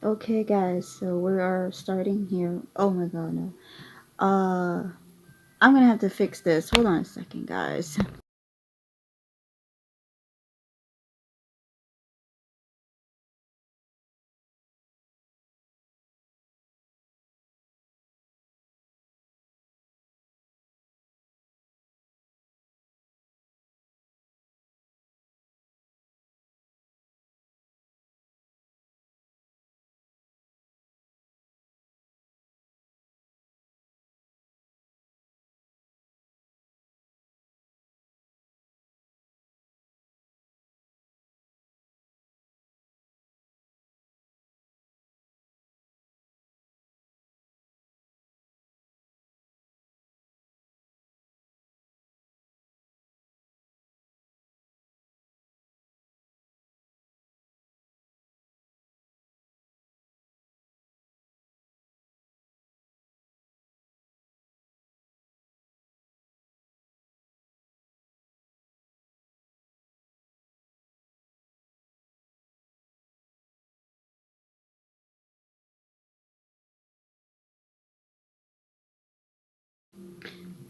Okay, guys, so we are starting here. Oh my god, no. Uh, I'm gonna have to fix this. Hold on a second, guys.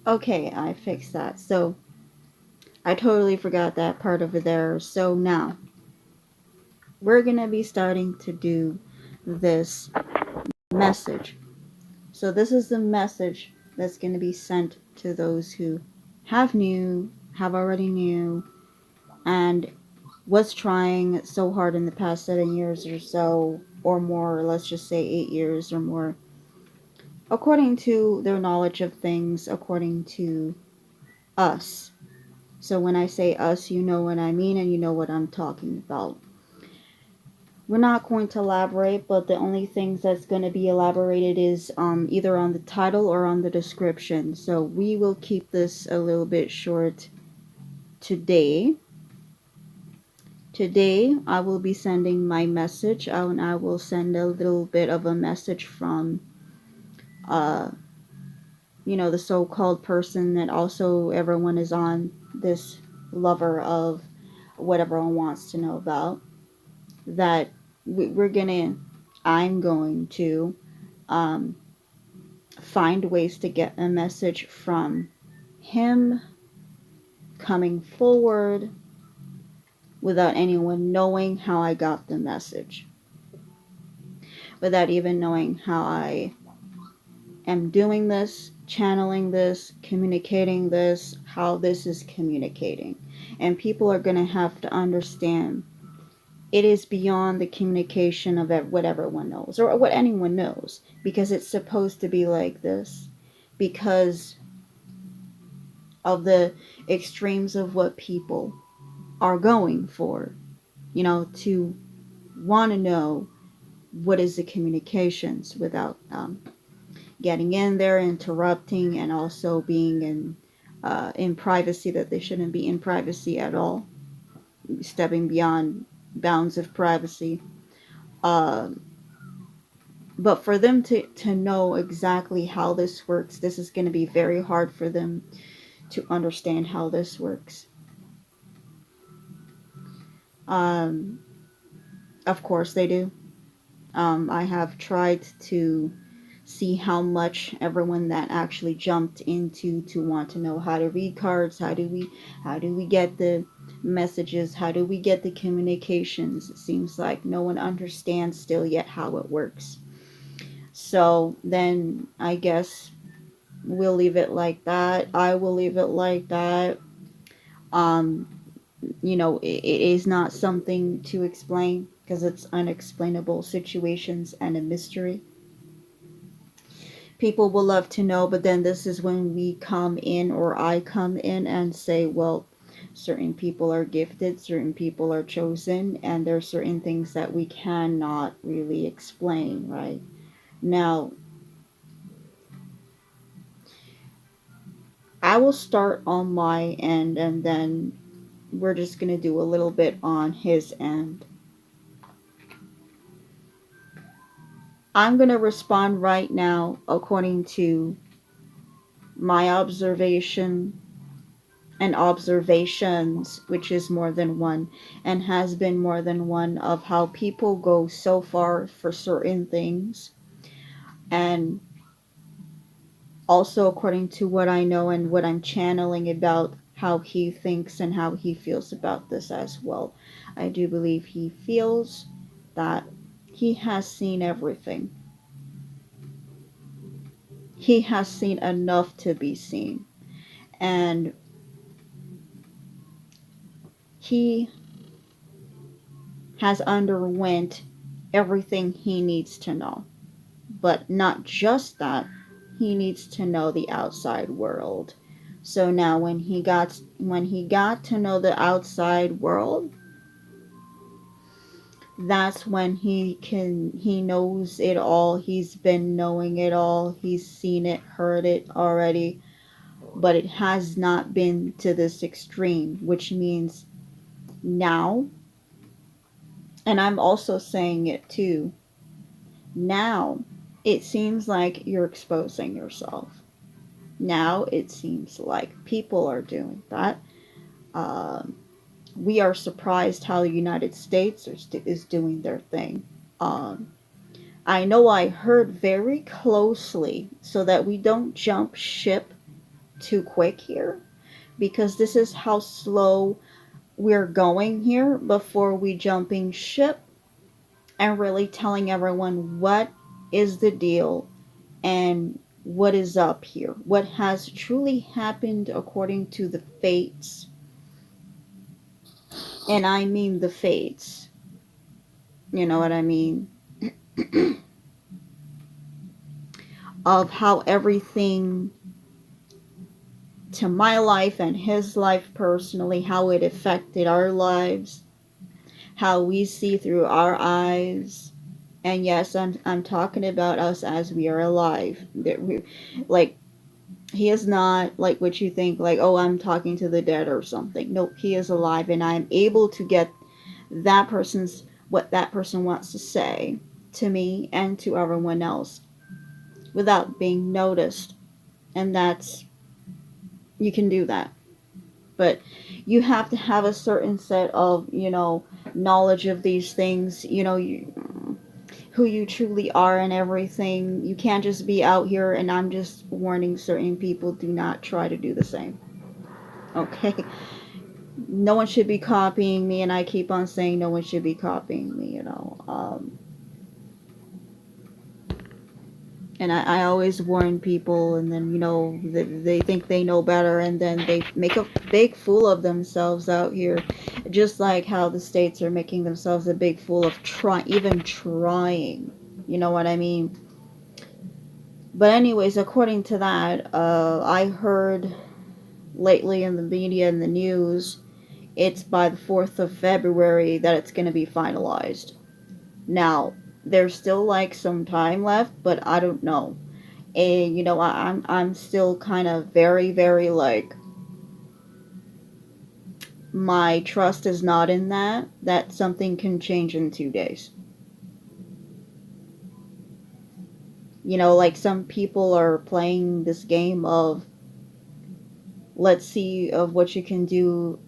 Okay, I fixed that. So, I totally forgot that part over there. So now, we're gonna be starting to do this message. So this is the message that's gonna be sent to those who have already knew, and was trying so hard in the past 7 years or so, or more, or let's just say 8 years or more, according to their knowledge of things, according to us. So when I say us, you know what I mean and you know what I'm talking about. We're not going to elaborate, but the only things that's going to be elaborated is either on the title or on the description. So we will keep this a little bit short today. Today, I will be sending my message out, and I will send a little bit of a message from, uh, the so-called person that also everyone is on this lover of what everyone wants to know about. That we're gonna, I'm going to um, find ways to get a message from him coming forward without anyone knowing how I got the message, without even knowing how I am doing this, channeling this, communicating this, how this is communicating. And people are going to have to understand it is beyond the communication of what everyone knows or what anyone knows, because it's supposed to be like this because of the extremes of what people are going for, to want to know what is the communications without getting in there, interrupting, and also being in privacy that they shouldn't be in privacy at all, stepping beyond bounds of privacy. Uh, but for them to know exactly how this works, this is going to be very hard for them to understand how this works. Um, of course, they do. I have tried to see how much everyone that actually jumped into to want to know how to read cards, how do we get the messages, how do we get the communications. It seems like no one understands still yet how it works. So then I guess we'll leave it like that. I will leave it like that. um it is not something to explain because it's unexplainable situations and a mystery. People will love to know, but then this is when we come in, or I come in and say, well, certain people are gifted, certain people are chosen, and there are certain things that we cannot really explain, right? Now, I will start on my end, and then we're just going to do a little bit on his end. I'm going to respond right now according to my observation and observations, which is more than one and has been more than one, of how people go so far for certain things. And also, according to what I know and what I'm channeling about how he thinks and how he feels about this as well, I do believe he feels that he has seen everything. He has seen enough to be seen. And he has underwent everything he needs to know. But not just that, he needs to know the outside world. So now when he got to know the outside world, that's when he knows it all. He's been knowing it all. He's seen it, heard it already, but it has not been to this extreme, which means now, and I'm also saying it too, now it seems like you're exposing yourself. Now it seems like people are doing that. Um, we are surprised how the United States is doing their thing. Um, I know I heard very closely so that we don't jump ship too quick here, because this is how slow we're going here before we jumping ship and really telling everyone what is the deal and what is up here, what has truly happened according to the fates. And I mean the fates, you know what I mean, of how everything to my life and his life personally, how it affected our lives, how we see through our eyes. And yes, I'm talking about us as we are alive. That we, like, he is not like what you think, like, oh, I'm talking to the dead or something. Nope, he is alive, and I'm able to get that person's what that person wants to say to me and to everyone else without being noticed. And that's, you can do that. But you have to have a certain set of, knowledge of these things, who you truly are and everything. You can't just be out here, and I'm just warning certain people, do not try to do the same. Okay? No one should be copying me, and I keep on saying no one should be copying me. And I always warn people, and then they think they know better, and then they make a big fool of themselves out here, just like how the states are making themselves a big fool of even trying. You know what I mean? But anyways, according to that, I heard lately in the media and the news, it's by the 4th of February that it's going to be finalized. Now, there's still like some time left, but I don't know. And I'm still kind of very, very like, my trust is not in that something can change in 2 days. Like some people are playing this game of, let's see of what you can do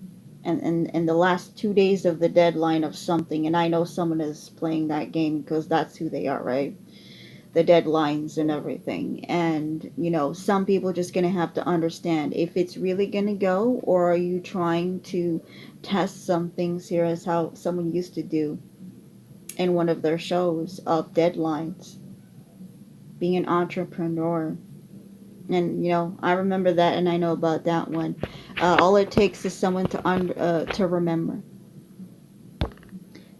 in the last 2 days of the deadline of something. And I know someone is playing that game because that's who they are, right? The deadlines and everything. And some people just gonna have to understand if it's really gonna go, or are you trying to test some things here, as how someone used to do in one of their shows of deadlines, being an entrepreneur. And I remember that, and I know about that one. All it takes is someone to remember,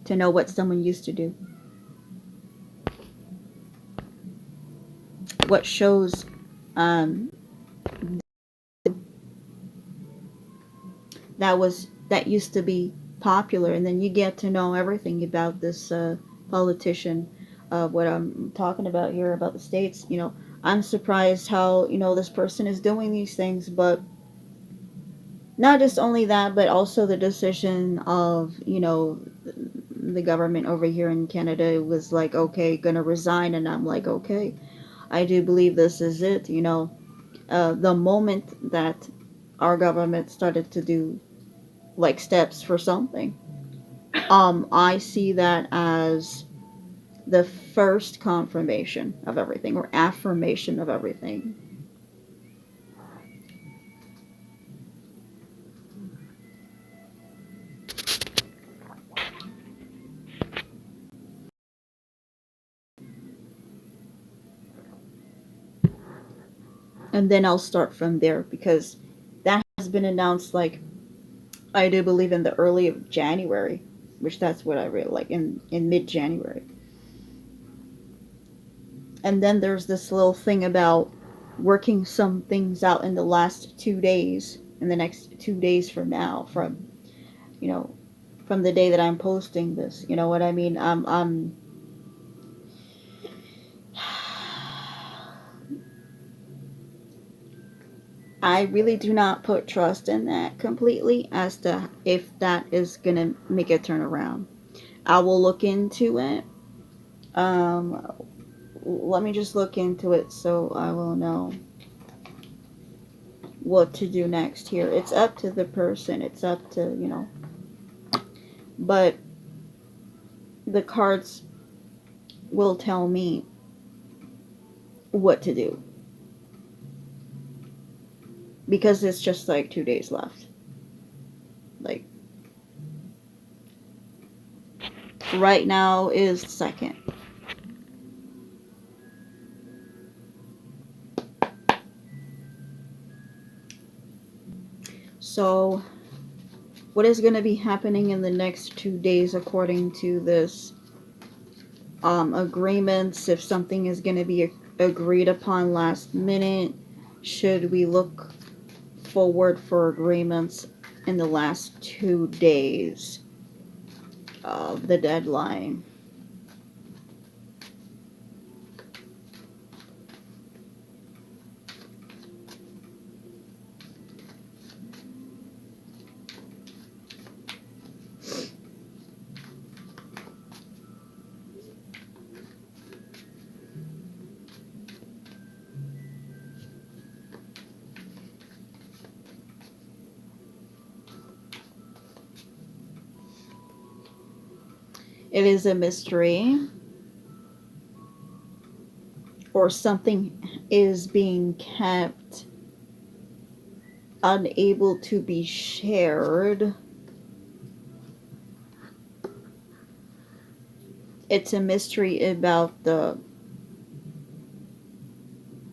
to know what someone used to do, what shows um, that used to be popular, and then you get to know everything about this politician. What I'm talking about here about the states, I'm surprised how this person is doing these things, but not just only that, but also the decision of the government over here in Canada was like, okay, gonna resign, and I'm like, okay, I do believe this is it. The moment that our government started to do like steps for something. I see that as the first confirmation of everything or affirmation of everything. And then I'll start from there because that has been announced, like, I do believe in the early of January, which that's what I read, like in mid January. And then there's this little thing about working some things out in the last 2 days, in the next 2 days from now, you know, from the day that I'm posting this. You know what I mean? I really do not put trust in that completely as to if that is gonna make a turnaround. I will look into it. Um, Let me just look into it so I will know what to do next here. It's up to the person. It's up to, but the cards will tell me what to do because it's just like 2 days left. Like right now is the second. So what is going to be happening in the next 2 days according to this agreements, if something is going to be agreed upon last minute, should we look forward for agreements in the last 2 days of the deadline? It is a mystery, or something is being kept unable to be shared. It's a mystery about the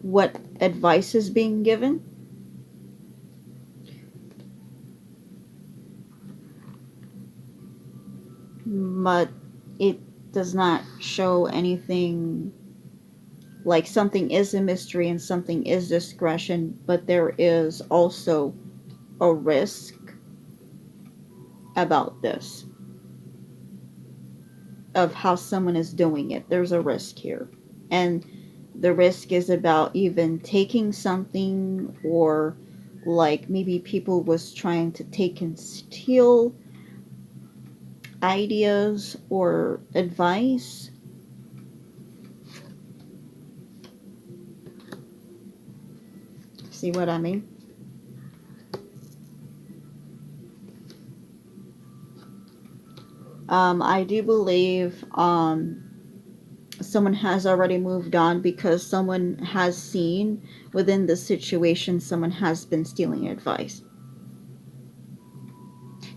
what advice is being given, but it does not show anything. Like something is a mystery and something is discretion, but there is also a risk about this, of how someone is doing it. There's a risk here. And the risk is about even taking something, or like maybe people was trying to take and steal ideas or advice. See what I mean? I do believe someone has already moved on because someone has seen within the situation someone has been stealing advice,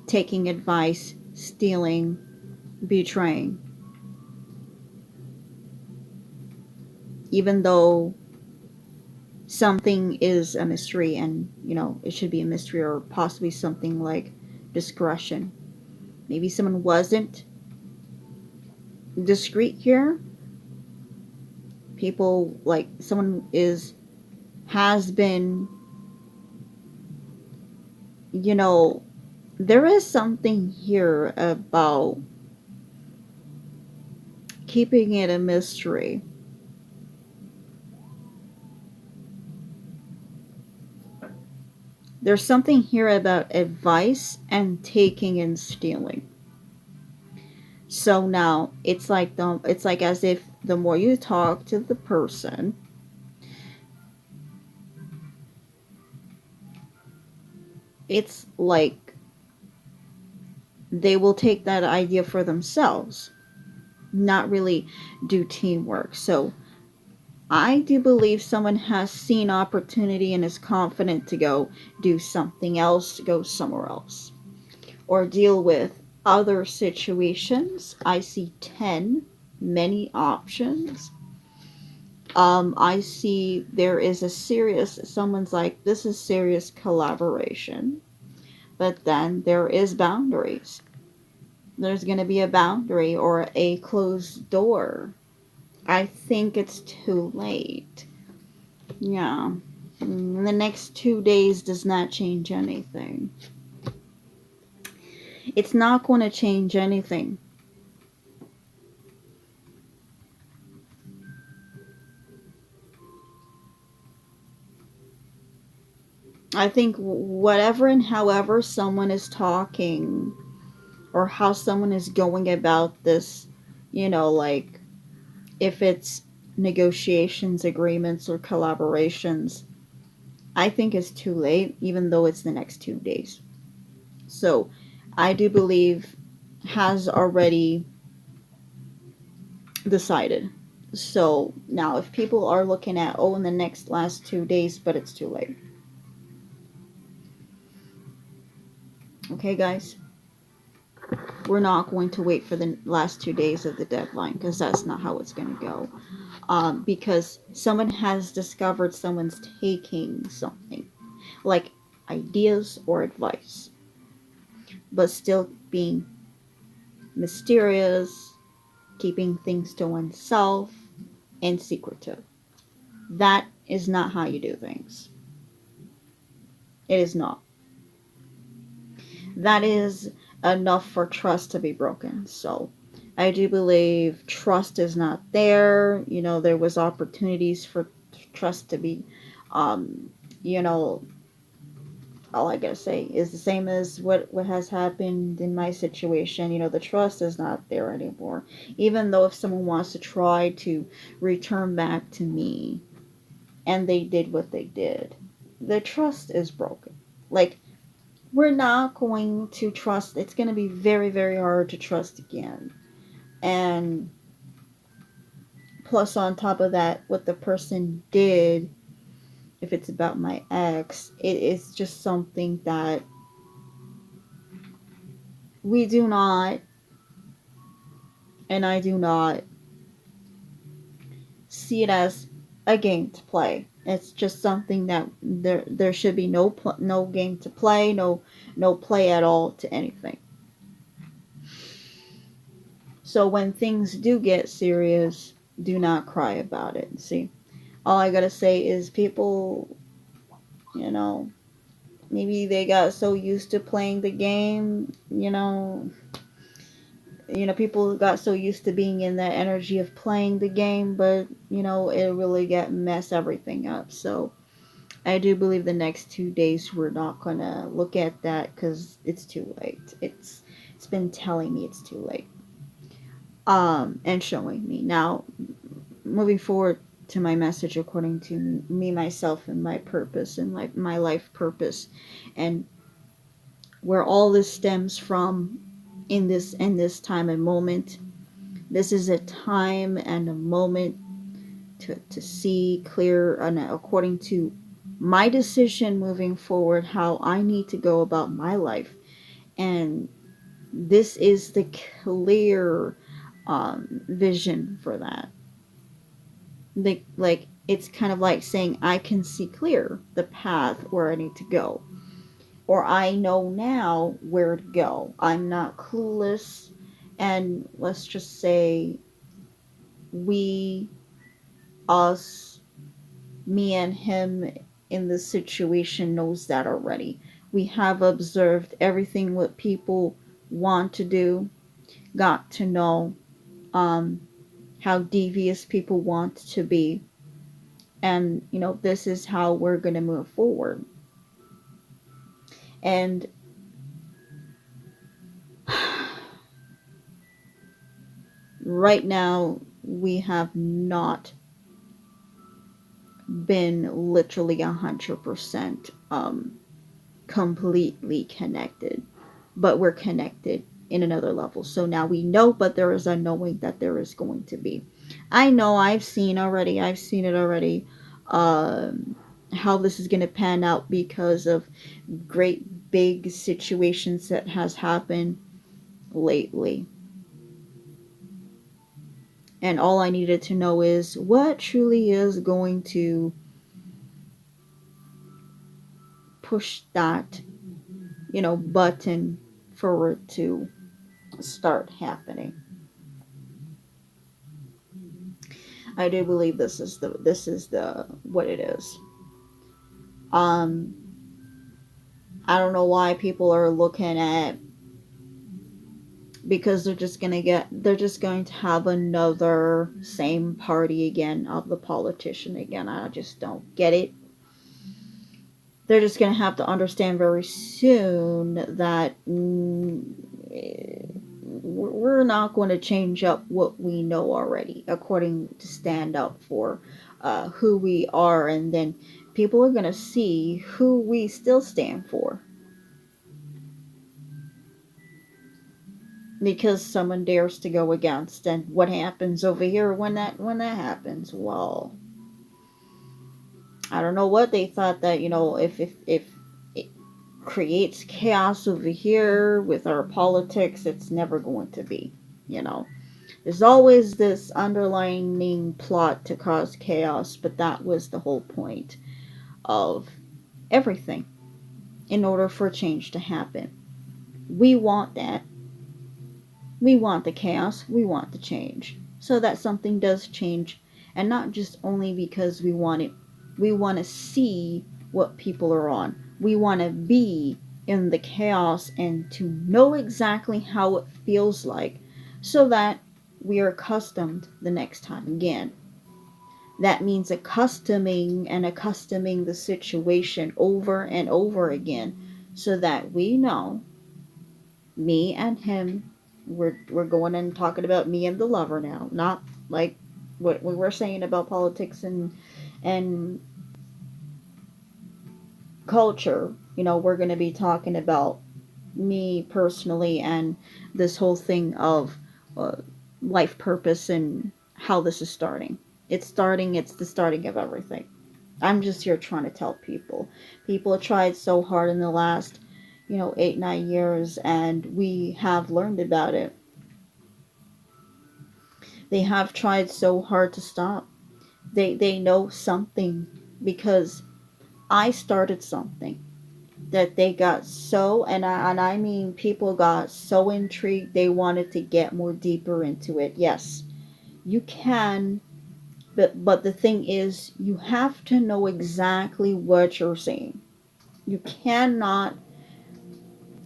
taking advice, stealing, betraying, even though something is a mystery, and it should be a mystery, or possibly something like discretion. Maybe someone wasn't discreet here. People, like, someone has been, you know there is something here about keeping it a mystery. There's something here about advice and taking and stealing. So now it's like as if the more you talk to the person, it's like they will take that idea for themselves, not really do teamwork. So I do believe someone has seen opportunity and is confident to go do something else, go somewhere else, or deal with other situations. I see 10, many options. I see there is a serious, someone's like, this is serious collaboration, but then there is boundaries. There's going to be a boundary or a closed door. I think it's too late. Yeah. The next 2 days does not change anything. It's not going to change anything. I think whatever and however someone is talking or how someone is going about this, like if it's negotiations, agreements, or collaborations, I think it's too late, even though it's the next 2 days. So I do believe has already decided. So now, if people are looking at, oh, in the next last 2 days, but it's too late. Okay, guys? We're not going to wait for the last 2 days of the deadline because that's not how it's going to go. Because someone has discovered someone's taking something, like ideas or advice, but still being mysterious, keeping things to oneself, and secretive. That is not how you do things. It is not. That is enough for trust to be broken. So I do believe trust is not there. There was opportunities for trust to be, um, you know, all I gotta say is the same as what has happened in my situation. The trust is not there anymore. Even though if someone wants to try to return back to me, and they did what they did, the trust is broken. Like, we're not going to trust. It's going to be very, very hard to trust again. And plus, on top of that, what the person did, if it's about my ex, it is just something that we do not, and I do not see it as a game to play. It's just something that there should be no game to play, no play at all to anything. So when things do get serious, do not cry about it. See, all I gotta say is people, you know, maybe they got so used to playing the game, people got so used to being in that energy of playing the game, but it really got mess everything up. So I do believe the next 2 days we're not gonna look at that because it's too late. It's been telling me it's too late. And showing me now, moving forward to my message according to me, myself, and my purpose and my life purpose, and where all this stems from in this time and moment. This is a time and a moment to see clear, and according to my decision moving forward, how I need to go about my life. And this is the clear vision for that. Like it's kind of like saying I can see clear the path where I need to go, or I know now where to go. I'm not clueless. And let's just say we, us, me and him in this situation knows that already. We have observed everything what people want to do, got to know um, how devious people want to be, and this is how we're going to move forward. And right now we have not been literally 100% completely connected, but we're connected in another level. So now we know, but there is a knowing that there is going to be. I know I've seen it already, um, how this is going to pan out because of great big situations that has happened lately. And all I needed to know is what truly is going to push that, button for it to start happening. I do believe this is the what it is. Um, I don't know why people are looking at, because they're just going to have another same party again of the politician again. I just don't get it. They're just going to have to understand very soon that we're not going to change up what we know already, according to stand up for who we are, and then people are going to see who we still stand for, because someone dares to go against. And what happens over here when that happens? Well, I don't know what they thought, that if it creates chaos over here with our politics, it's never going to be, you know there's always this underlining plot to cause chaos, but that was the whole point of everything in order for change to happen. We want that. We want the chaos. We want the change. So that something does change, and not just only because we want it. We want to see what people are on. We want to be in the chaos and to know exactly how it feels like, so that we are accustomed the next time again. That means accustoming the situation over and over again, so that we know, me and him, we're going and talking about me and the lover now, not like what we were saying about politics and culture. We're going to be talking about me personally, and this whole thing of uh, life purpose and how this is starting. It's the starting of everything. I'm just here trying to tell people. People have tried so hard in the last, 8, 9 years, and we have learned about it. They have tried so hard to stop. They know something, because I started something that they got so, and I mean, people got so intrigued, they wanted to get more deeper into it. Yes, you can, but the thing is, you have to know exactly what you're saying. You cannot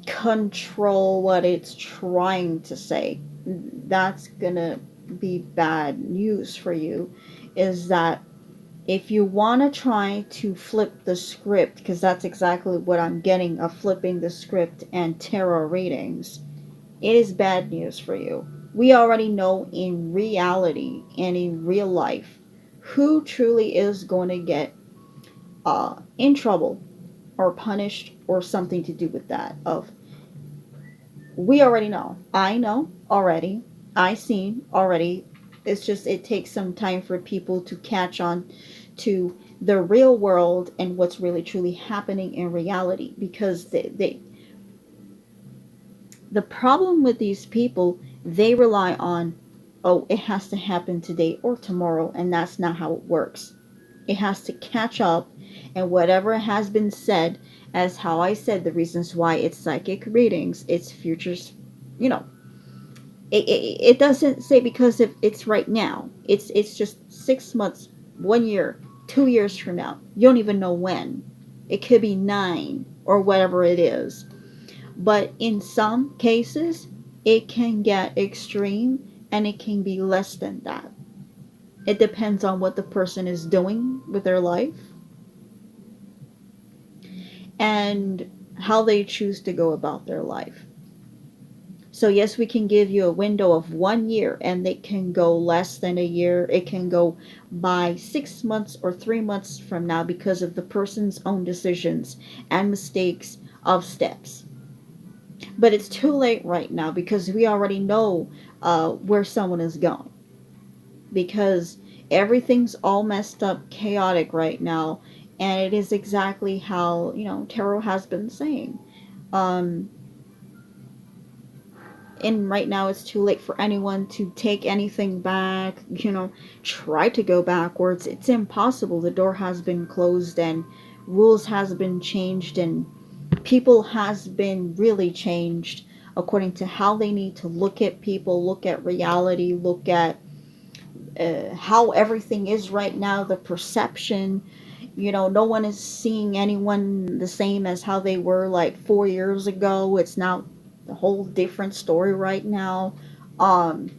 control what it's trying to say. That's gonna be bad news for you. Is that if you want to try to flip the script, because that's exactly what I'm getting of flipping the script and tarot readings, it is bad news for you. We already know in reality and in real life who truly is going to get in trouble or punished or something to do with that. Of We already know. I know already. I seen already. It's just it takes some time for people to catch on to the real world and what's really truly happening in reality, because the problem with these people, they rely on, oh, it has to happen today or tomorrow, and that's not how it works. It has to catch up, and whatever has been said, as how I said, the reasons why it's psychic readings, it's futures, you know, it doesn't say because if it's right now. It's just 6 months, 1 year, 2 years from now. You don't even know when. It could be 9 or whatever it is. But in some cases, it can get extreme, and it can be less than that. It depends on what the person is doing with their life and how they choose to go about their life. So yes, we can give you a window of 1 year, and it can go less than a year. It can go by 6 months or 3 months from now, because of the person's own decisions and mistakes of steps. But it's too late right now because we already know where someone is going. Because everything's all messed up, chaotic right now, and it is exactly how tarot has been saying. Um, and right now it's too late for anyone to take anything back, try to go backwards. It's impossible. The door has been closed and rules has been changed and people has been really changed according to how they need to look at people, look at reality, look at how everything is right now, the perception. No one is seeing anyone the same as how they were like 4 years ago. It's now a whole different story right now. Um,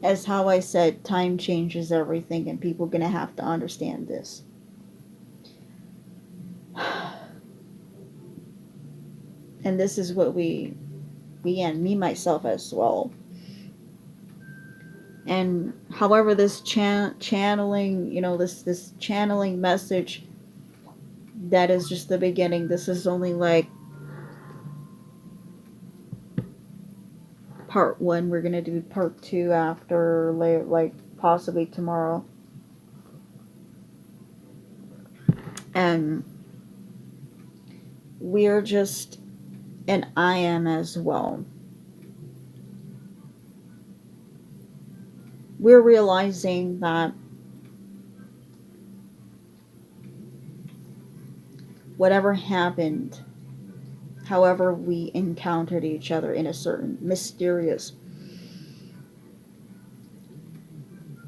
as how I said, time changes everything, and people are gonna have to understand this. And this is what we and me myself as well. And however, this channeling, this channeling message, that is just the beginning. This is only like part one. We're gonna do part two after, like possibly tomorrow. And we're just, and I am as well. We're realizing that whatever happened, however we encountered each other in a certain mysterious,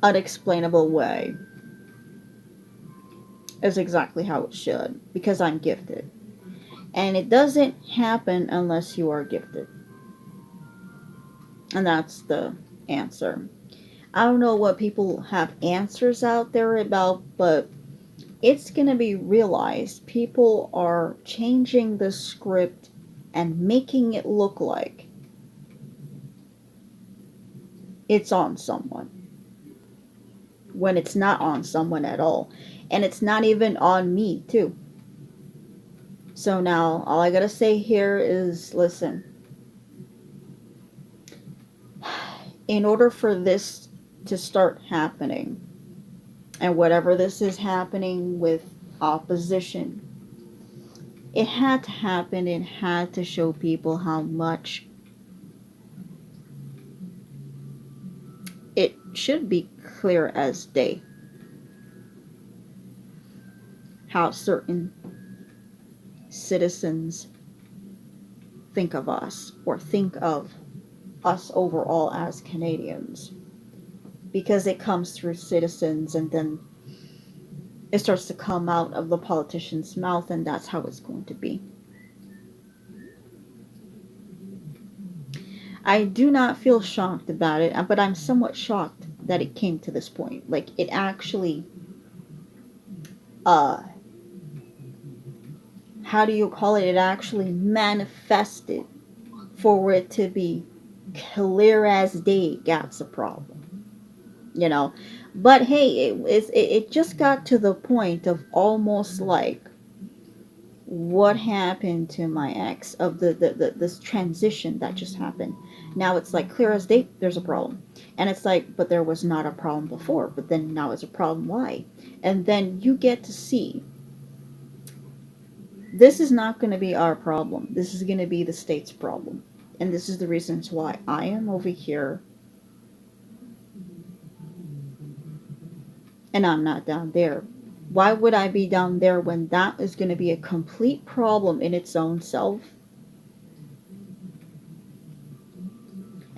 unexplainable way, is exactly how it should, because I'm gifted. And it doesn't happen unless you are gifted. And that's the answer. I don't know what people have answers out there about, but it's going to be realized people are changing the script and making it look like it's on someone when it's not on someone at all. And it's not even on me, too. So now, all I gotta say here is listen, in order for this to start happening, and whatever this is happening with opposition, it had to happen. It had to show people how much it should be clear as day how certain citizens think of us or think of us overall as Canadians. Because it comes through citizens and then it starts to come out of the politician's mouth, and that's how it's going to be. I do not feel shocked about it, but I'm somewhat shocked that it came to this point. Like, it actually, uh, how do you call it? It actually manifested for it to be clear as day. That's a problem, you know. But hey, it just got to the point of almost like what happened to my ex, of this transition that just happened. Now it's like clear as day, there's a problem. And it's like, but there was not a problem before, but then now it's a problem. Why? And then you get to see this is not going to be our problem. This is going to be the state's problem. And this is the reasons why I am over here and I'm not down there. Why would I be down there when that is going to be a complete problem in its own self?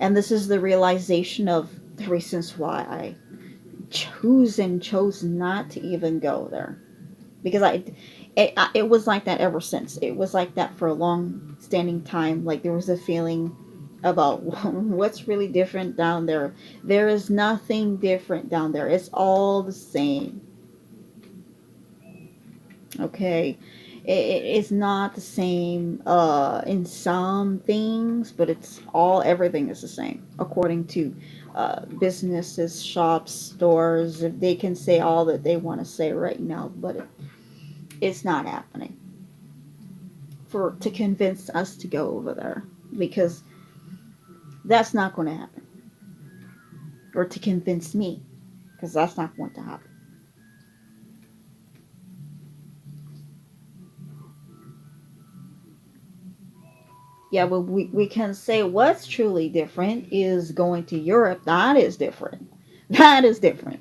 And this is the realization of the reasons why I chose not to even go there. Because it was like that ever since. It was like that for a long standing time. Like there was a feeling about what's really different down there. There is nothing different down there. It's all the same. Okay, it's not the same in some things, but it's all everything is the same according to businesses, shops, stores. If they can say all that they want to say right now, but it's not happening for to convince us to go over there, because that's not going to happen. Or to convince me, because that's not going to happen. Yeah, but we can say what's truly different is going to Europe. That is different. That is different.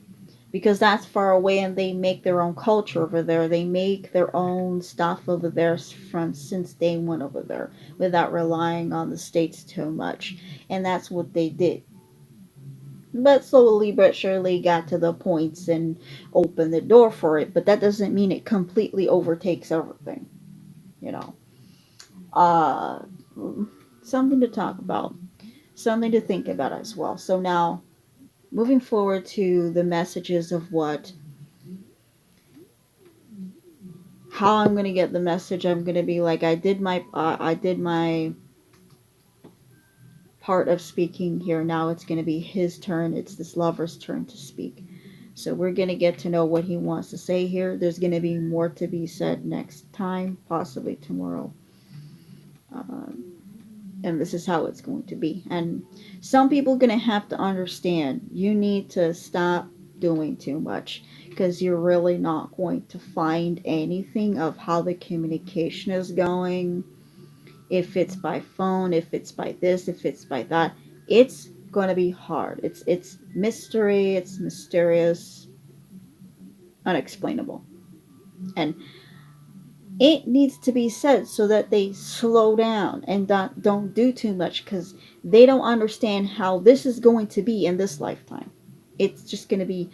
Because that's far away and they make their own culture over there. They make their own stuff over there from since they went over there without relying on the States too much. And that's what they did. But slowly but surely got to the points and opened the door for it. But that doesn't mean it completely overtakes everything, you know. Uh, Something to talk about, something to think about as well. So now, moving forward to the messages of what, how I'm gonna get the message. I'm gonna be like, I did my part of speaking here. Now it's gonna be his turn. It's this lover's turn to speak. So we're gonna get to know what he wants to say here. There's gonna be more to be said next time, possibly tomorrow. Um, and this is how it's going to be. And some people are going to have to understand you need to stop doing too much, because you're really not going to find anything of how the communication is going. If it's by phone, if it's by this, if it's by that, it's going to be hard. It's mystery, it's mysterious, unexplainable. And it needs to be said so that they slow down and don't do too much, because they don't understand how this is going to be in this lifetime. It's just going to be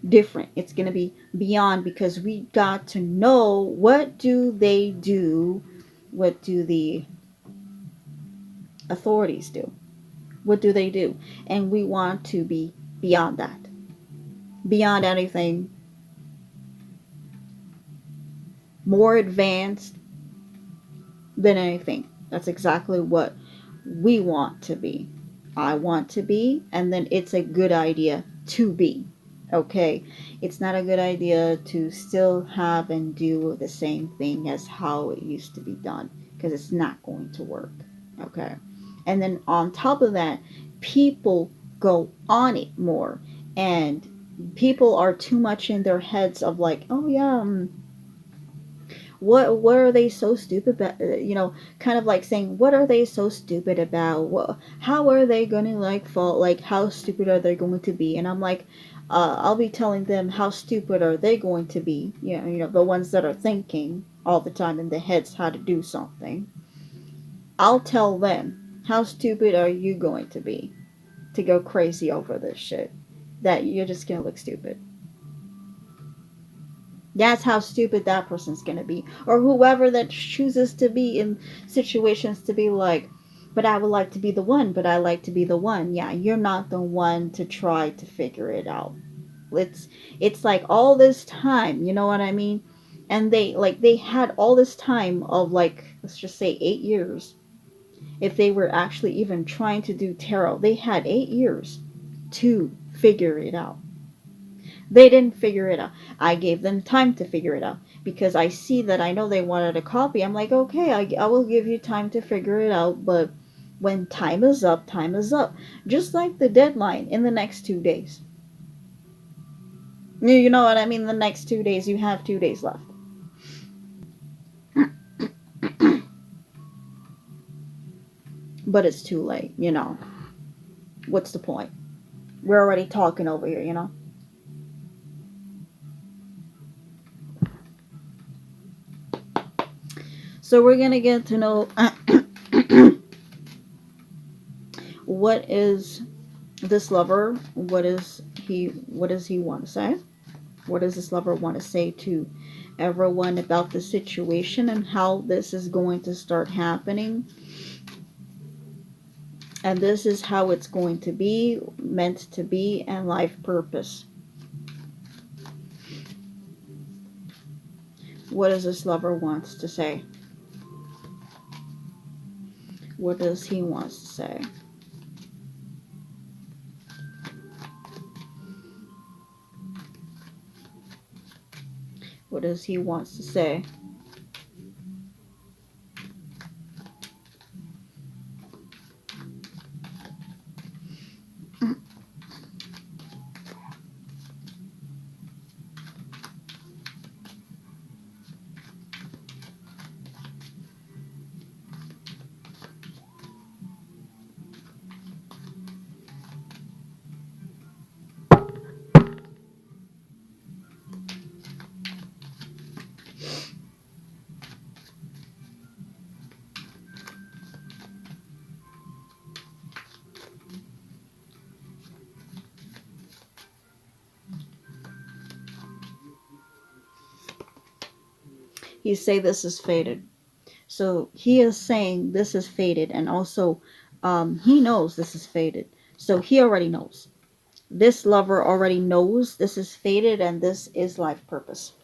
different. It's going to be beyond, because we got to know what do they do, what do the authorities do, what do they do, and we want to be beyond that, beyond anything, more advanced than anything. That's exactly what we want to be. I want to be, and then it's a good idea to be. Okay? It's not a good idea to still have and do the same thing as how it used to be done, because it's not going to work. Okay? And then on top of that, people go on it more, and people are too much in their heads of like, oh yeah, what are they so stupid about, kind of like saying, what are they so stupid about, how are they gonna like fall, like how stupid are they going to be? And I'm like, I'll be telling them how stupid are they going to be, the ones that are thinking all the time in their heads how to do something. I'll tell them, how stupid are you going to be to go crazy over this shit, that you're just gonna look stupid. That's how stupid that person's going to be. Or whoever that chooses to be in situations to be like, but I would like to be the one, but I like to be the one. Yeah, you're not the one to try to figure it out. It's it's like all this time, you know what I mean? And they had all this time of, like, let's just say 8 years. If they were actually even trying to do tarot, they had 8 years to figure it out. They didn't figure it out. I gave them time to figure it out, because I see that I know they wanted a copy. I'm like, okay, I will give you time to figure it out, but when time is up, time is up. Just like the deadline in the next 2 days. You know what I mean? The next 2 days, you have 2 days left. But it's too late. What's the point? We're already talking over here. So we're going to get to know what is this lover, what does he want to say? What does this lover want to say to everyone about the situation and how this is going to start happening? And this is how it's going to be, meant to be, and life purpose. What does this lover wants to say? What does he wants to say? What does he wants to say? He say this is fated. So he is saying this is fated, and also he knows this is fated. So he already knows. This lover already knows this is fated and this is life purpose.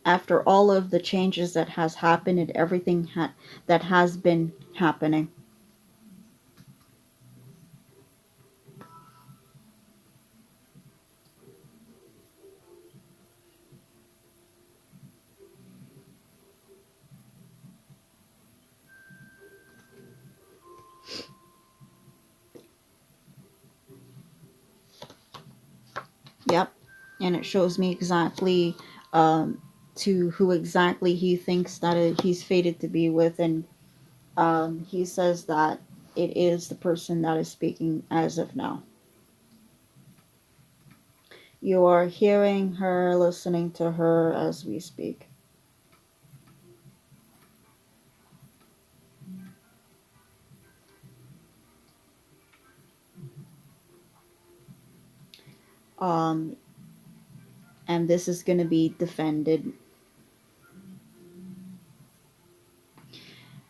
After all of the changes that has happened and everything that has been happening. Yep. And it shows me exactly to who exactly he thinks that he's fated to be with. And he says that it is the person that is speaking as of now. You are hearing her, listening to her as we speak. Um, and this is going to be defended.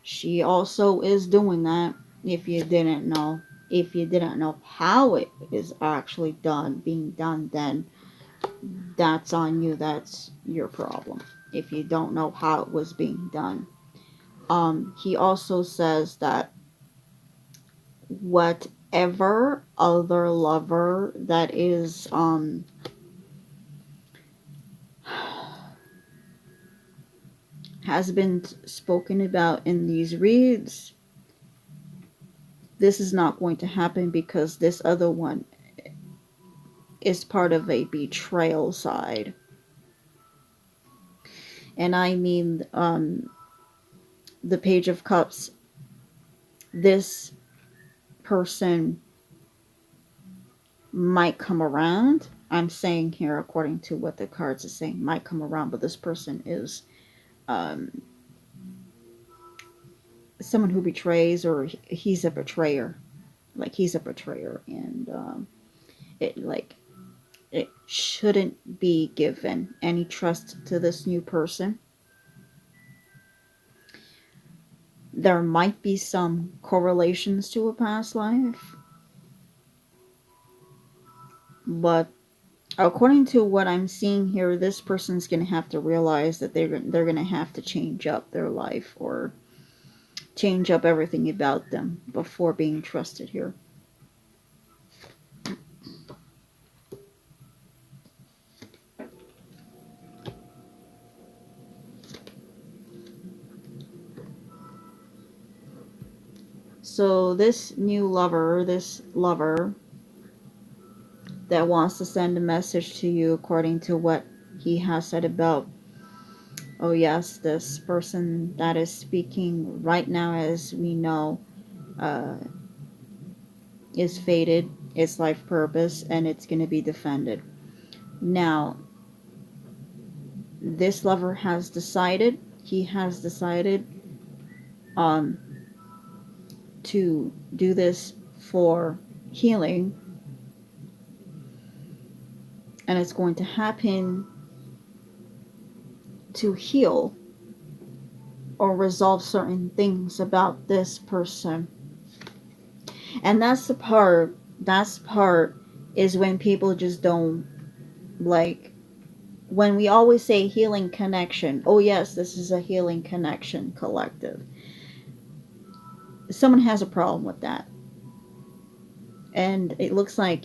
She also is doing that, if you didn't know. If you didn't know how it is actually being done, then that's on you. That's your problem. If you don't know how it was being done. He also says that whatever other lover that is has been spoken about in these reads, this is not going to happen because this other one is part of a betrayal side. And I mean, the Page of Cups, this person might come around. I'm saying here, according to what the cards are saying, might come around, but this person is um, someone who betrays, or he's a betrayer. Like, he's a betrayer, and it like it shouldn't be given any trust to this new person. There might be some correlations to a past life, but according to what I'm seeing here, this person's going to have to realize that they're going to have to change up their life or change up everything about them before being trusted here. So this new lover, this lover that wants to send a message to you according to what he has said about, oh yes, this person that is speaking right now, as we know, uh, is fated, it's life purpose, and it's going to be defended. Now, this lover has decided, he has decided um, to do this for healing, and it's going to happen to heal or resolve certain things about this person. And that's the part is when people just don't, like, when we always say healing connection, oh yes, this is a healing connection collective. Someone has a problem with that. And it looks like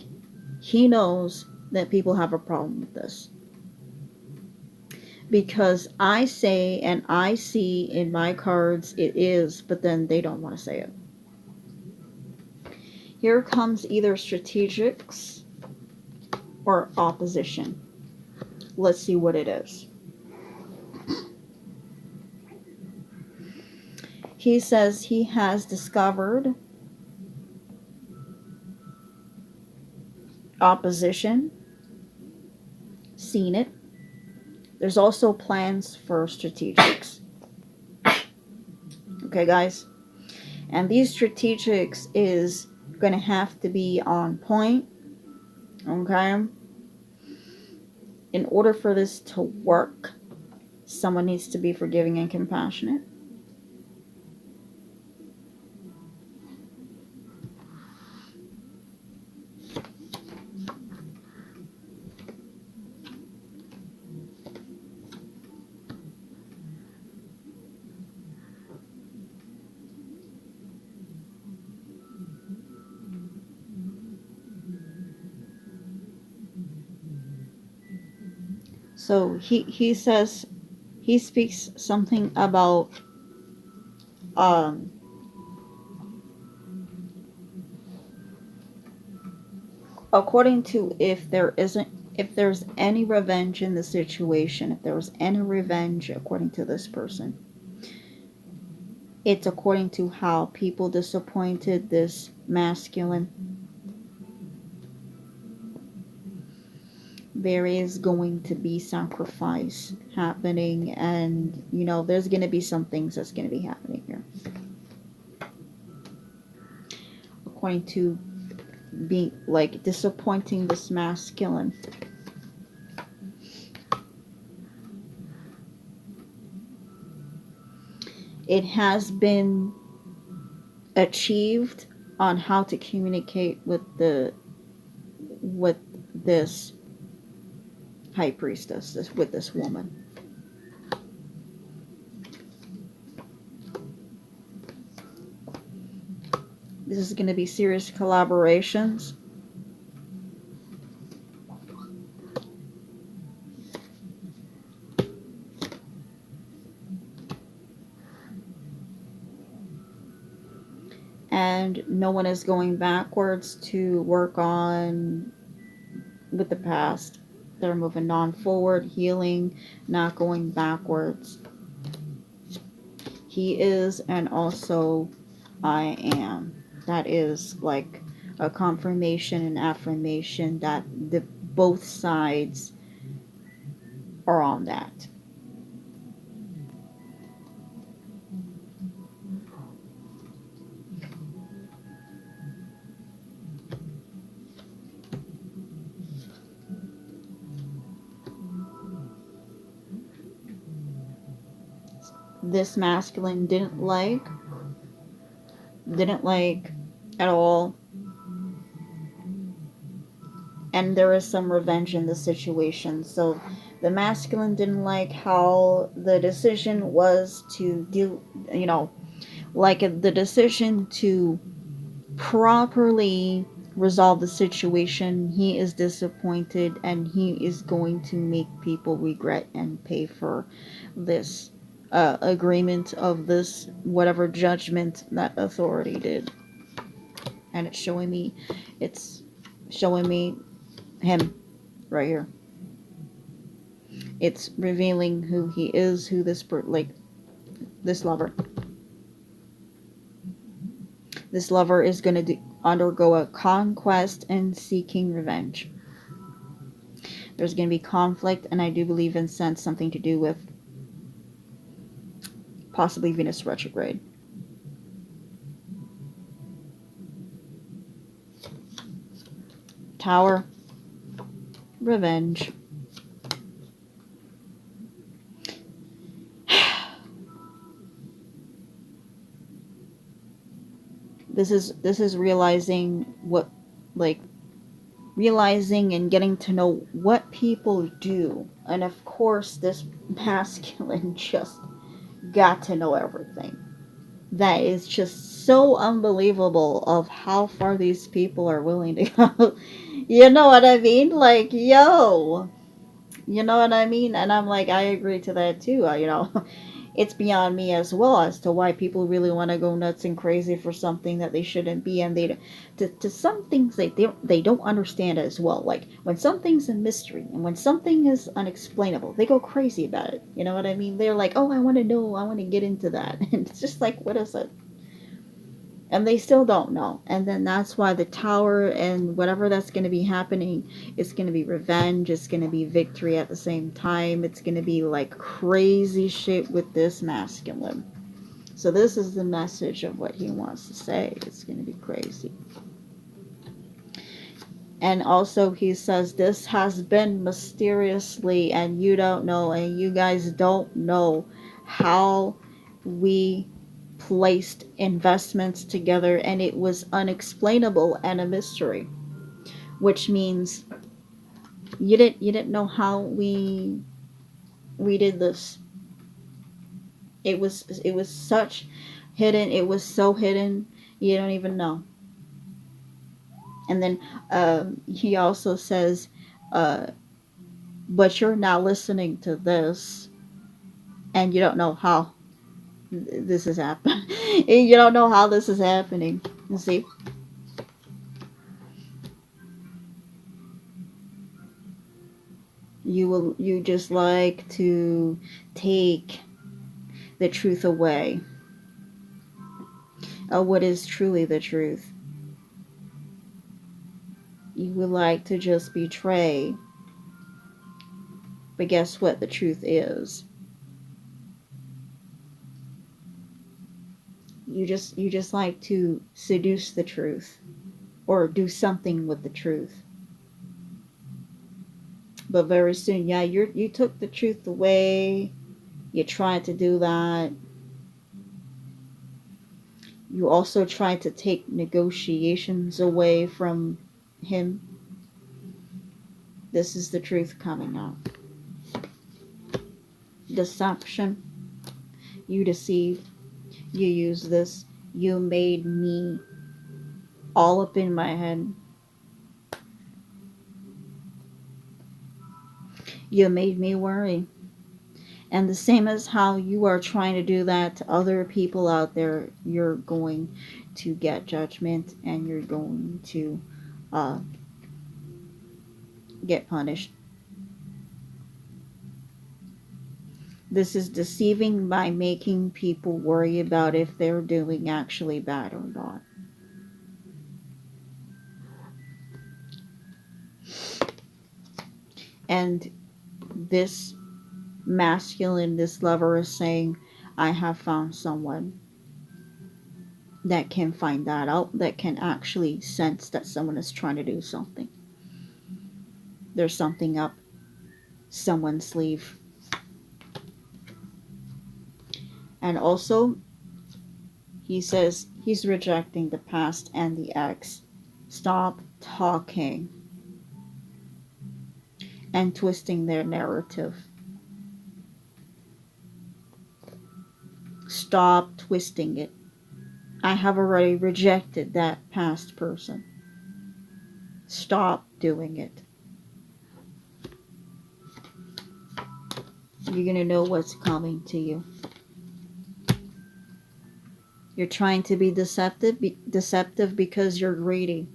he knows that people have a problem with this. Because I say and I see in my cards it is, but then they don't want to say it. Here comes either strategics or opposition. Let's see what it is. He says he has discovered opposition, seen it. There's also plans for strategics. Okay, guys? And these strategics is going to have to be on point. Okay? in order for this to work, someone needs to be forgiving and compassionate. So he says, he speaks something about um according to, if there's any revenge in the situation, if there was any revenge according to this person, it's according to how people disappointed this masculine. There is going to be sacrifice happening, and there's going to be some things that's going to be happening here according to being like disappointing this masculine. It has been achieved on how to communicate with this high priestess, with this woman. This is going to be serious collaborations. And no one is going backwards to work on with the past. They're moving on forward, healing, not going backwards. He is, and also I am. That is like a confirmation and affirmation that the both sides are on that. This masculine didn't like at all, and there is some revenge in the situation. So the masculine didn't like how the decision was to do, like the decision to properly resolve the situation. He is disappointed, and he is going to make people regret and pay for this agreement of this whatever judgment that authority did. And it's showing me him right here. It's revealing who he is, who this lover. This lover is going to undergo a conquest and seeking revenge. There's going to be conflict, and I do believe in sense something to do with possibly Venus retrograde. Tower, revenge. This is realizing realizing and getting to know what people do. And of course, this masculine just got to know everything. That is just so unbelievable of how far these people are willing to go. You know what I mean? Like, yo, you know what I mean? And I'm like, I agree to that too. It's beyond me as well as to why people really want to go nuts and crazy for something that they shouldn't be, and to some things they don't understand as well. Like when something's a mystery and when something is unexplainable, they go crazy about it. You know what I mean? They're like, oh, I want to know, I want to get into that, and it's just like, what is it? And they still don't know. And then that's why the tower and whatever that's going to be happening, it's going to be revenge, it's going to be victory at the same time. It's going to be like crazy shit with this masculine. So this is the message of what he wants to say. It's going to be crazy. And also he says this has been mysteriously, and you don't know, and you guys don't know how we placed investments together, and it was unexplainable and a mystery, which means you didn't know how we did this. It was such hidden, it was so hidden, you don't even know. And then he also says, uh, but you're now listening to this, and you don't know how this is happening. You don't know how this is happening. You see, you just like to take the truth away, what is truly the truth. You would like to just betray, but guess what the truth is? You just like to seduce the truth or do something with the truth. But very soon, yeah, you took the truth away. You tried to do that. You also tried to take negotiations away from him. This is the truth coming out. Deception. You deceived. You used this. You made me all up in my head. You made me worry. And the same as how you are trying to do that to other people out there, you're going to get judgment and you're going to uh, get punished. This is deceiving by making people worry about if they're doing actually bad or not. And this masculine, this lover is saying, I have found someone that can find that out, that can actually sense that someone is trying to do something. There's something up someone's sleeve. And also, he says he's rejecting the past and the ex. Stop talking and twisting their narrative. Stop twisting it. I have already rejected that past person. Stop doing it. You're going to know what's coming to you. You're trying to be deceptive because you're greedy.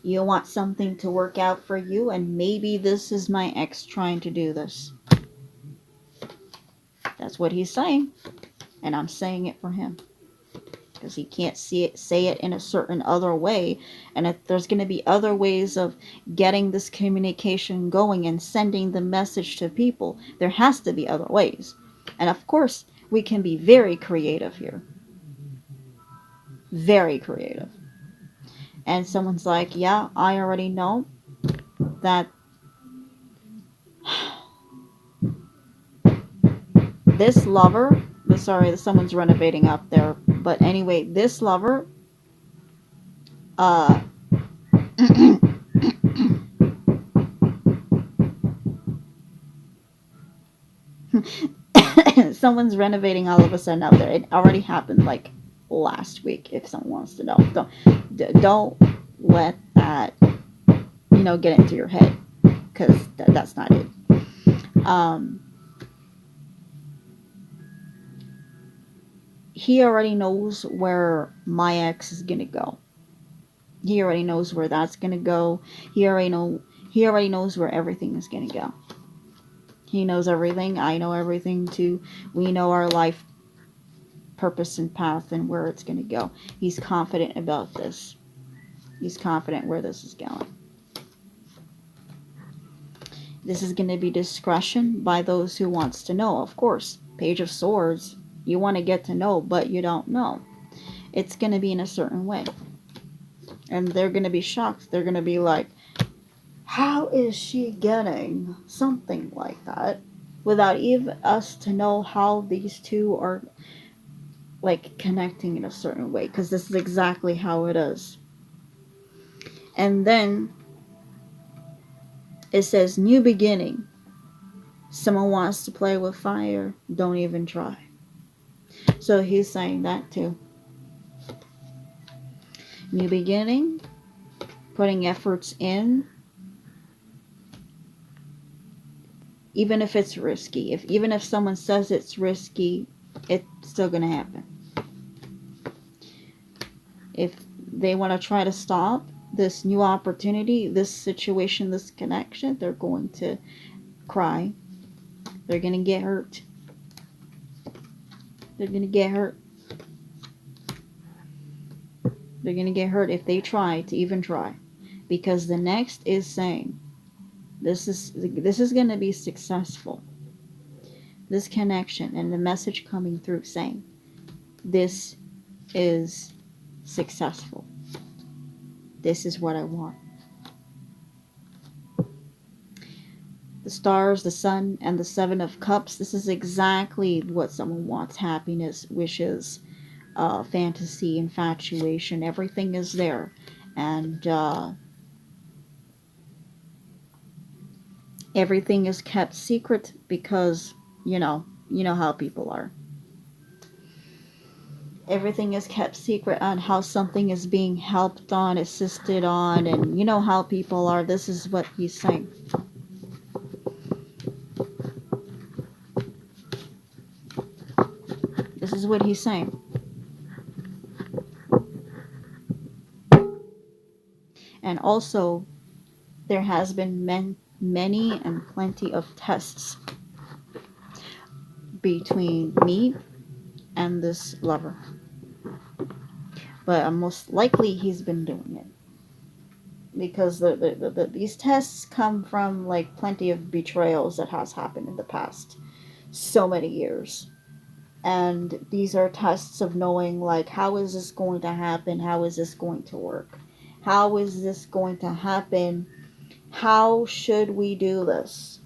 You want something to work out for you, and maybe this is my ex trying to do this. That's what he's saying, and I'm saying it for him because he can't say it in a certain other way. And if there's going to be other ways of getting this communication going and sending the message to people, there has to be other ways. And of course, we can be very creative here. Very creative. And someone's like, yeah, I already know that this lover, sorry, someone's renovating up there, but anyway, this lover, uh, someone's renovating all of a sudden up there. It already happened like last week. If someone wants to know, don't let that get into your head because that's not it. Um, he already knows where my ex is gonna go. He already knows where that's gonna go. He already knows where everything is gonna go. He knows everything. I know everything too. We know our life purpose and path and where it's gonna go. He's confident about this. He's confident where this is going. This is going to be discretion by those who wants to know, of course. Page of Swords, you want to get to know, but you don't know. It's going to be in a certain way. And they're going to be shocked. They're going to be like, how is she getting something like that without even us to know how these two are like connecting in a certain way? Because this is exactly how it is. And then it says, new beginning. Someone wants to play with fire, don't even try. So he's saying that too. New beginning, putting efforts in, even if it's risky. Even if someone says it's risky, it's still gonna happen. If they want to try to stop this new opportunity, this situation, this connection, they're going to cry. They're gonna get hurt. They're gonna get hurt. They're gonna get hurt if they try to even try. Because the next is saying this is gonna be successful. This connection and the message coming through saying this is successful. This is what I want. The stars, the sun, and the seven of cups. This is exactly what someone wants. Happiness, wishes, fantasy, infatuation. Everything is there. And everything is kept secret because, you know how people are. Everything is kept secret on how something is being helped on, assisted on, and you know how people are. This is what he's saying. This is what he's saying. And also, there has been many and plenty of tests between me and this lover. But most likely he's been doing it. Because these tests come from like plenty of betrayals that has happened in the past so many years. And these are tests of knowing like how is this going to happen, how is this going to work, how is this going to happen, how should we do this,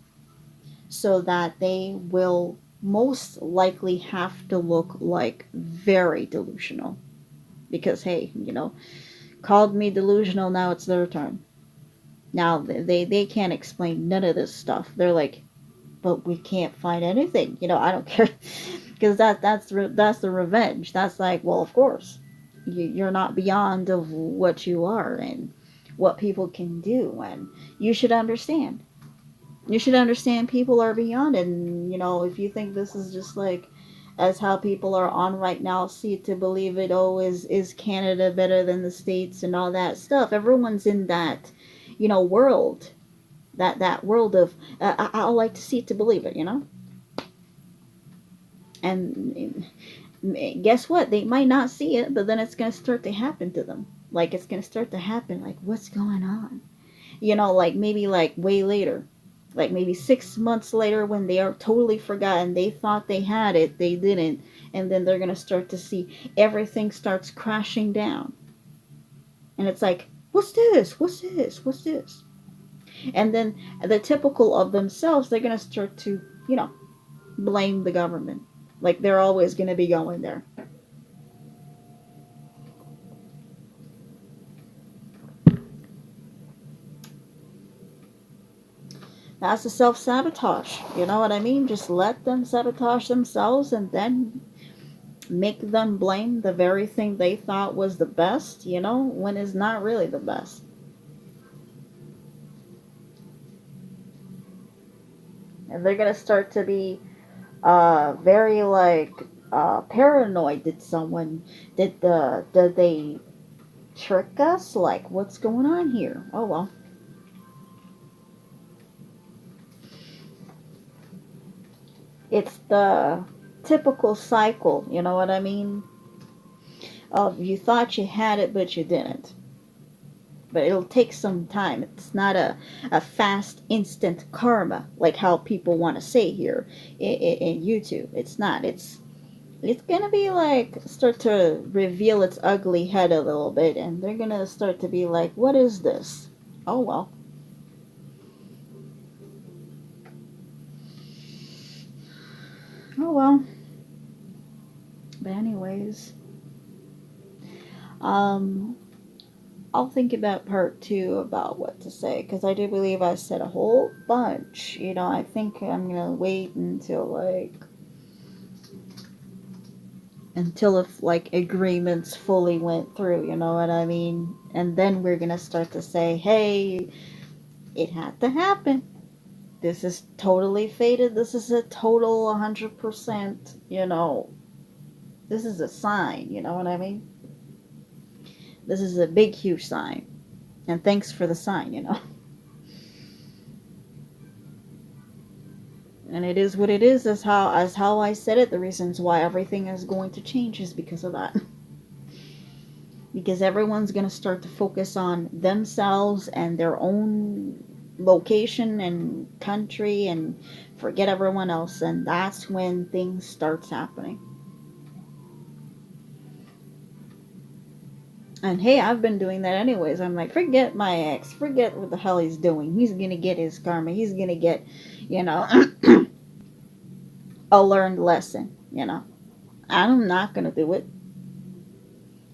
so that they will most likely have to look like very delusional. Because hey, called me delusional, now it's their turn. Now they can't explain none of this stuff. They're like, but we can't find anything. I don't care, because that's the revenge. That's like, well, of course, you're not beyond of what you are and what people can do, and you should understand. You should understand people are beyond, and if you think this is just like as how people are on right now, see to believe it. Oh, is Canada better than the States and all that stuff? Everyone's in that, world, that world of I like to see it to believe it, and guess what? They might not see it, but then it's gonna start to happen to them. Like it's gonna start to happen. Like what's going on? Like maybe like way later, like maybe 6 months later when they are totally forgotten. They thought they had it, they didn't, and then they're gonna start to see everything starts crashing down, and it's like, what's this? What's this? What's this? And then the typical of themselves, they're gonna start to, blame the government. Like they're always gonna be going there. That's the self-sabotage. You know what I mean? Just let them sabotage themselves and then make them blame the very thing they thought was the best, when it's not really the best. And they're gonna start to be very like paranoid. Did they trick us? Like what's going on here? Oh well. It's the typical cycle, you know what I mean? Of you thought you had it but you didn't. But it'll take some time. It's not a fast instant karma like how people want to say here in YouTube. It's not. It's gonna be like start to reveal its ugly head a little bit, and they're gonna start to be like, what is this? Oh well. Oh well. But anyways, um, I'll think about part two about what to say because I do believe I said a whole bunch. You know, I think I'm gonna wait until if like agreements fully went through. You know what I mean? And then we're gonna start to say, hey, it had to happen. This is totally fated. This is a total 100%. You know, this is a sign. You know what I mean? This is a big, huge sign. And thanks for the sign. You know. And it is what it is. As how I said it. The reasons why everything is going to change is because of that. Because everyone's going to start to focus on themselves and their own location and country and forget everyone else, and that's when things starts happening. And hey, I've been doing that anyways. I'm like, forget my ex, forget what the hell he's doing. He's gonna get his karma. He's gonna get, you know, a learned lesson. You know, I'm not gonna do it.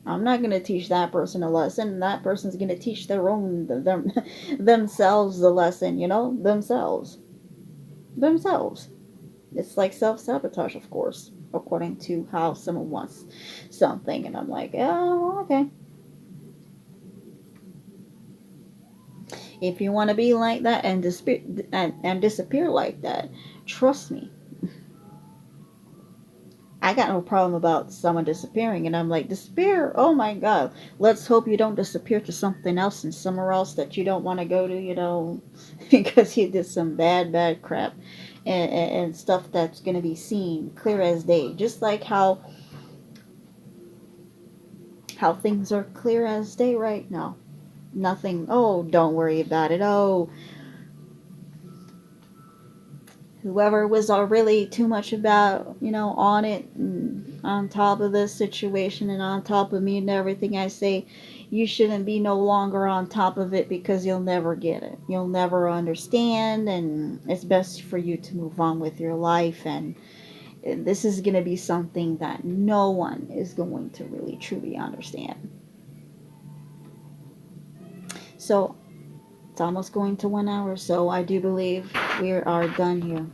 I'm not going to teach that person a lesson. That person's going to teach themselves the lesson, you know, themselves. It's like self-sabotage, of course, according to how someone wants something. And I'm like, oh, okay. If you want to be like that and disappear like that, trust me, I got no problem about someone disappearing. And I'm like, disappear? Oh my God. Let's hope you don't disappear to something else and somewhere else that you don't want to go to, you know, because you did some bad, bad crap and stuff that's going to be seen clear as day. Just like how things are clear as day right now. Nothing, oh, don't worry about it. Oh, whoever was all really too much about, you know, on it and on top of this situation and on top of me and everything I say, you shouldn't be no longer on top of it because you'll never get it. You'll never understand, and it's best for you to move on with your life. And this is going to be something that no one is going to really truly understand. So it's almost going to 1 hour, so I do believe we are done here.